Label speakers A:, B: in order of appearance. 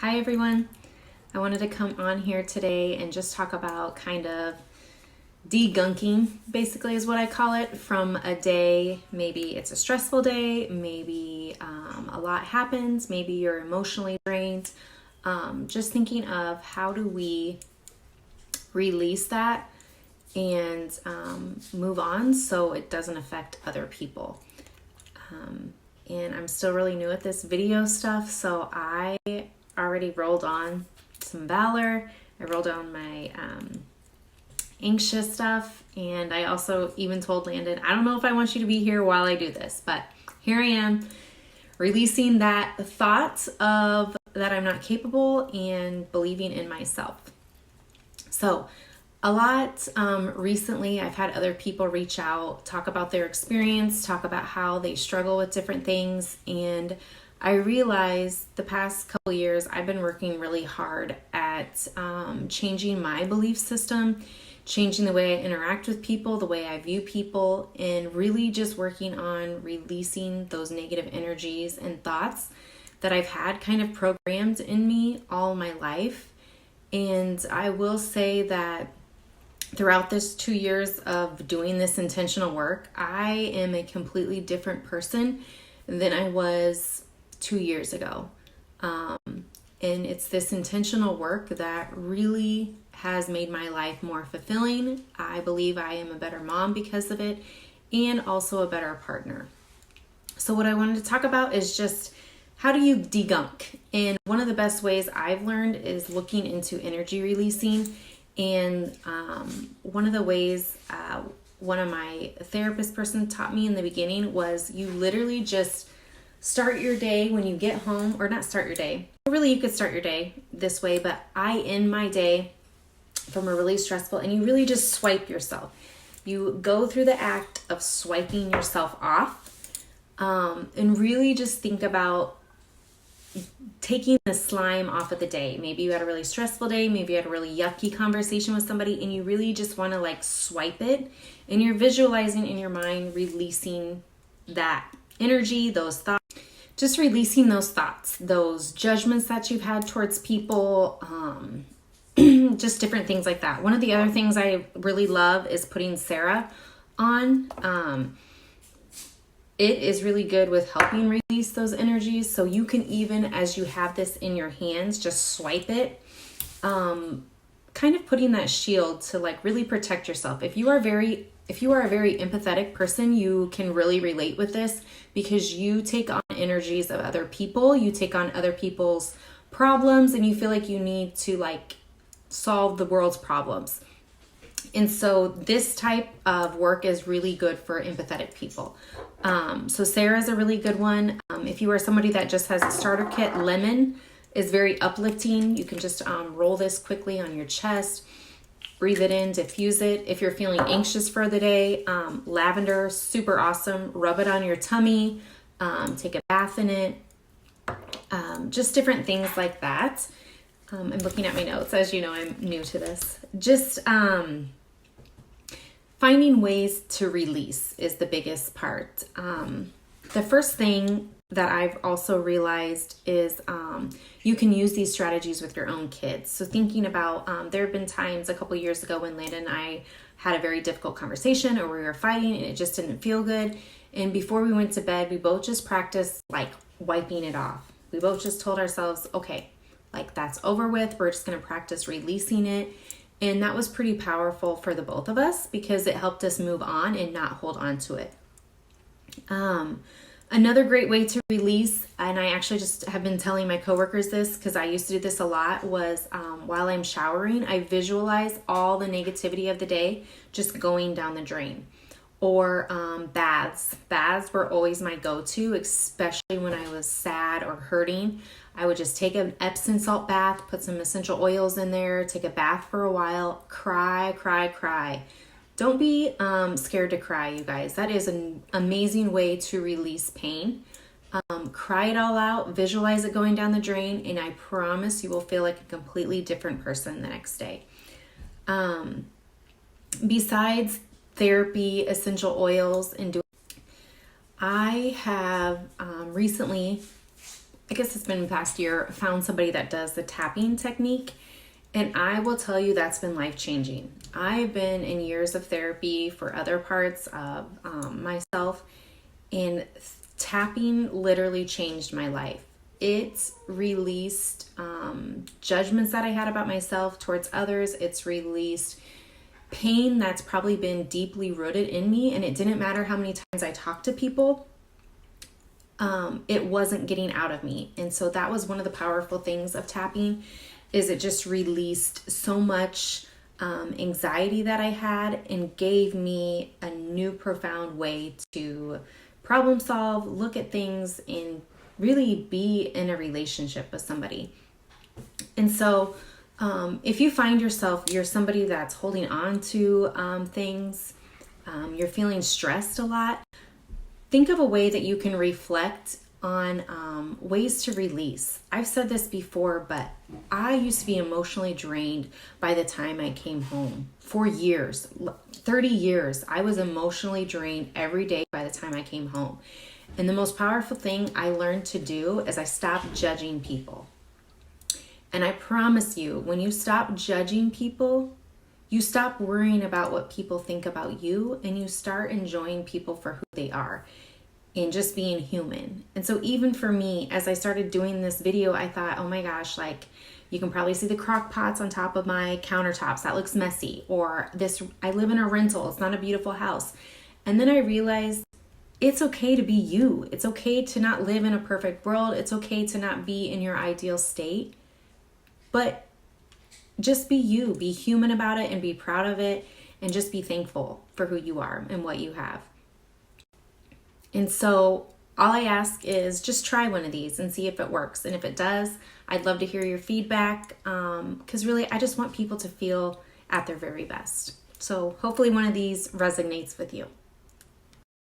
A: Hi everyone. I wanted to come on here today and just talk about kind of degunking, basically is what I call it, from a day. Maybe it's a stressful day, maybe a lot happens, maybe you're emotionally drained. Just thinking of how do we release that and move on so it doesn't affect other people. And I'm still really new at this video stuff, so I already rolled on some Valor. I rolled on my anxious stuff, and I also even told Landon, I don't know if I want you to be here while I do this, but here I am releasing that thought of that I'm not capable and believing in myself. So a lot recently, I've had other people reach out, talk about their experience, talk about how they struggle with different things. And I realized the past couple years, I've been working really hard at changing my belief system, changing the way I interact with people, the way I view people, and really just working on releasing those negative energies and thoughts that I've had kind of programmed in me all my life. And I will say that throughout this 2 years of doing this intentional work, I am a completely different person than I was 2 years ago. And it's this intentional work that really has made my life more fulfilling. I believe I am a better mom because of it, and also a better partner. So what I wanted to talk about is just how do you degunk? And one of the best ways I've learned is looking into energy releasing. And one of the ways one of my therapist person taught me in the beginning was you literally just start your day when you get home, or not start your day. Really, you could start your day this way, but I end my day from a really stressful, and you really just swipe yourself. You go through the act of swiping yourself off, and really just think about taking the slime off of the day. Maybe you had a really stressful day, maybe you had a really yucky conversation with somebody, and you really just want to swipe it, and you're visualizing in your mind releasing that energy, those thoughts, just releasing those thoughts, those judgments that you've had towards people, just different things like that. One of the other things I really love is putting Sarah on. It is really good with helping release those energies. So you can, even as you have this in your hands, just swipe it, kind of putting that shield to really protect yourself. If you are a very empathetic person, you can really relate with this, because you take on energies of other people, you take on other people's problems, and you feel like you need to solve the world's problems. And so this type of work is really good for empathetic people. So Sarah's a really good one. If you are somebody that just has a starter kit, lemon is very uplifting. You can just roll this quickly on your chest, breathe it in, diffuse it. If you're feeling anxious for the day, lavender, super awesome. Rub it on your tummy, take a bath in it, just different things like that. I'm looking at my notes. As you know, I'm new to this. Just finding ways to release is the biggest part. The first thing that I've also realized is you can use these strategies with your own kids. So thinking about, there have been times a couple years ago when Landon and I had a very difficult conversation, or we were fighting and it just didn't feel good. And before we went to bed, we both just practiced wiping it off. We both just told ourselves, okay, that's over with. We're just going to practice releasing it. And that was pretty powerful for the both of us, because it helped us move on and not hold on to it. Another great way to release, and I actually just have been telling my coworkers this because I used to do this a lot, was while I'm showering, I visualize all the negativity of the day just going down the drain. Or baths. Baths were always my go-to, especially when I was sad or hurting. I would just take an Epsom salt bath, put some essential oils in there, take a bath for a while, cry, cry, cry. Don't be scared to cry, you guys. That is an amazing way to release pain. Cry it all out, visualize it going down the drain, and I promise you will feel like a completely different person the next day. Besides therapy, essential oils, and I have recently I guess it's been the past year, found somebody that does the tapping technique. And I will tell you that's been life-changing. I've been in years of therapy for other parts of myself, and tapping literally changed my life. It's released judgments that I had about myself towards others. It's released pain that's probably been deeply rooted in me, and it didn't matter how many times I talked to people. It wasn't getting out of me. And so that was one of the powerful things of tapping, is it just released so much anxiety that I had and gave me a new profound way to problem solve, look at things, and really be in a relationship with somebody. And so if you find yourself, you're somebody that's holding on to things, you're feeling stressed a lot, think of a way that you can reflect on ways to release. I've said this before, but I used to be emotionally drained by the time I came home. For years, 30 years, I was emotionally drained every day by the time I came home. And the most powerful thing I learned to do is I stopped judging people. And I promise you, when you stop judging people, you stop worrying about what people think about you, and you start enjoying people for who they are and just being human. And so even for me, as I started doing this video, I thought, oh my gosh, like, you can probably see the crock pots on top of my countertops. That looks messy. Or this, I live in a rental. It's not a beautiful house. And then I realized it's okay to be you. It's okay to not live in a perfect world. It's okay to not be in your ideal state. But just be you. Be human about it and be proud of it, and just be thankful for who you are and what you have. And so all I ask is just try one of these and see if it works. And if it does, I'd love to hear your feedback, because really I just want people to feel at their very best. So hopefully one of these resonates with you.